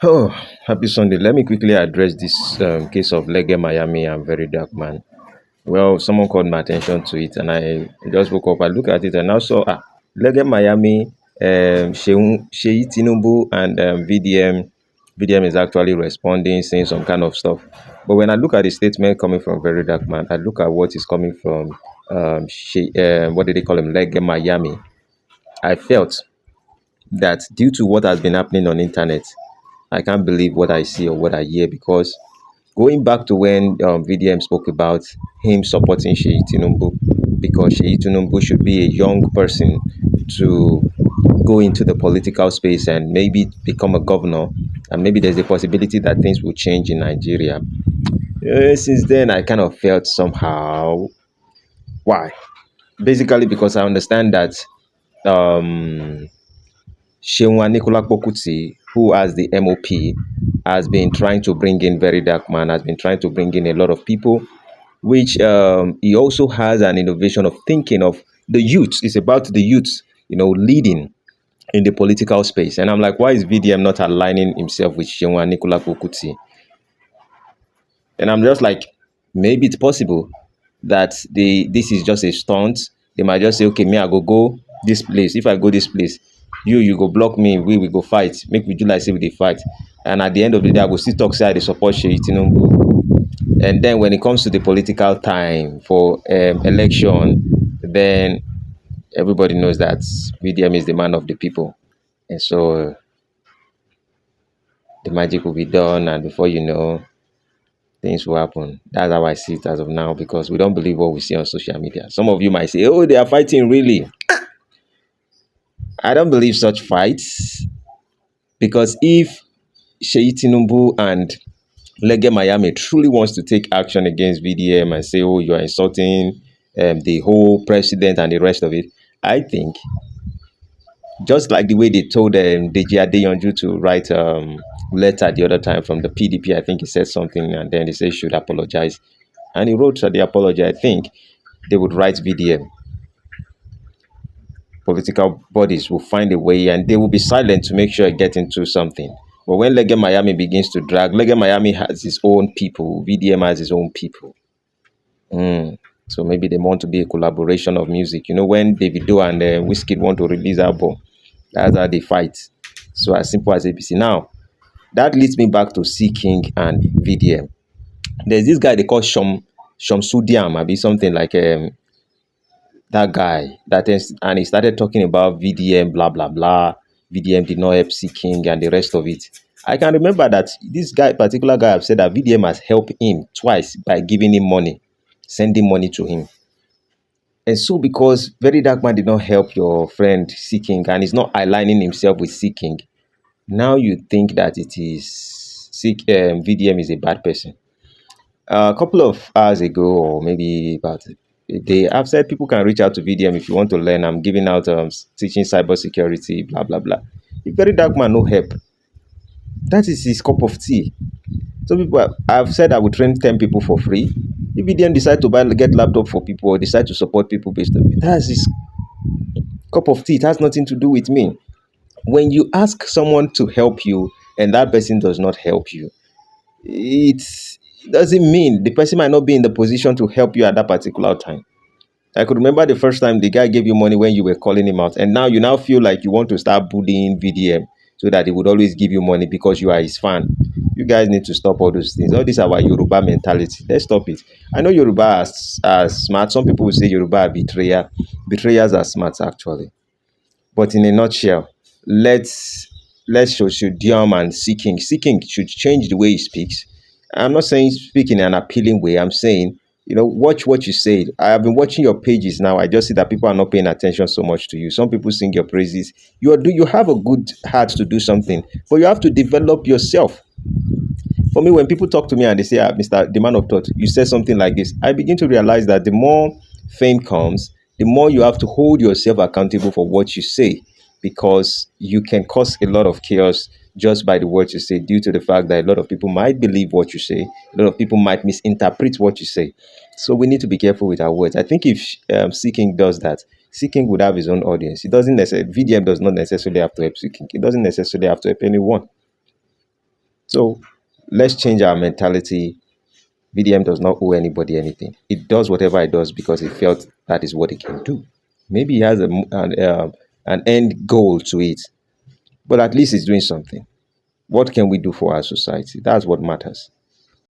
Oh, happy Sunday. Let me quickly address this case of Lege Miami and Very Dark Man. Well, someone called my attention to it, and I just woke up. I looked at it and I saw Lege Miami, Seyi Tinubu, and VDM. VDM is actually responding, saying some kind of stuff. But when I look at the statement coming from Very Dark Man, I look at what is coming from what did they call him, Lege Miami. I felt that due to what has been happening on internet, I can't believe what I see or what I hear because going back to when VDM spoke about him supporting Seyi Tinubu, because Seyi Tinubu should be a young person to go into the political space and maybe become a governor, and maybe there's a possibility that things will change in Nigeria. Since then, I kind of felt somehow why. Basically, because I understand that um, Shewa Nicola Kuti, who as the MOP, has been trying to bring in Very Dark Man, has been trying to bring in a lot of people, which he also has an innovation of thinking of the youth. It's about the youth, leading in the political space. And I'm like, why is VDM not aligning himself with Shewa Nicola Kuti? And I'm just like, maybe it's possible that this is just a stunt. They might just say, okay, me, I go this place. If I go this place, you go block me, we will go fight. Make we do like say we dey fight. And at the end of the day, I go still talk say I dey support Seyi Tinubu. And then when it comes to the political time for election, then everybody knows that VDM is the man of the people. And so the magic will be done, and before you know, things will happen. That's how I see it as of now because we don't believe what we see on social media. Some of you might say, oh, they are fighting really. I don't believe such fights because if Seyi Tinubu and Lege Miami truly wants to take action against VDM and say, oh, you are insulting the whole president and the rest of it, I think just like the way they told Deji Adeyanju to write letter the other time from the PDP, I think he said something and then they said he should apologize. And he wrote the apology. I think they would write VDM. Political bodies will find a way and they will be silent to make sure it gets into something. But when Lege Miami begins to drag, Lege Miami has his own people, VDM has his own people. So maybe they want to be a collaboration of music. When Davido and Wizkid want to release album, that's how they fight. So as simple as ABC. Now, that leads me back to C King and VDM. There's this guy they call Shamsudiam, maybe something like that guy and he started talking about VDM, blah blah blah. VDM did not help C King and the rest of it. I can remember that this particular guy, have said that VDM has helped him twice by giving him money, sending money to him. And so, because Very Dark Man did not help your friend C King and is not aligning himself with C King, now you think that it is VDM is a bad person. A couple of hours ago, or maybe about a day, I've said people can reach out to VDM if you want to learn. I'm giving out teaching cybersecurity, blah blah blah. If Very Dark Man no help, that is his cup of tea. So I've said I would train 10 people for free. If VDM decide to get laptop for people or decide to support people based on it, that's his cup of tea. It has nothing to do with me. When you ask someone to help you and that person does not help you, it doesn't mean the person might not be in the position to help you at that particular time. I could remember the first time the guy gave you money when you were calling him out, and now you now feel like you want to start bullying VDM so that he would always give you money because you are his fan. You guys need to stop all those things. All this our Yoruba mentality. Let's stop it. I know Yoruba are smart. Some people will say Yoruba are betrayer. Betrayers are smart actually. But in a nutshell, let's show Diom and Seeking. Seeking should change the way he speaks. I'm not saying speak in an appealing way. I'm saying, watch what you say. I have been watching your pages now. I just see that people are not paying attention so much to you. Some people sing your praises. You have a good heart to do something, but you have to develop yourself. For me, when people talk to me and they say, Mr. The Man of Thought, you said something like this, I begin to realize that the more fame comes, the more you have to hold yourself accountable for what you say, because you can cause a lot of chaos just by the words you say, due to the fact that a lot of people might believe what you say, a lot of people might misinterpret what you say. So we need to be careful with our words. I think if Seeking does that, Seeking would have his own audience. It doesn't necessarily, VDM does not necessarily have to help Seeking. It doesn't necessarily have to help anyone. So let's change our mentality. VDM does not owe anybody anything. It does whatever it does because it felt that is what it can do. Maybe it has an end goal to it, but at least it's doing something. What can we do for our society? That's what matters.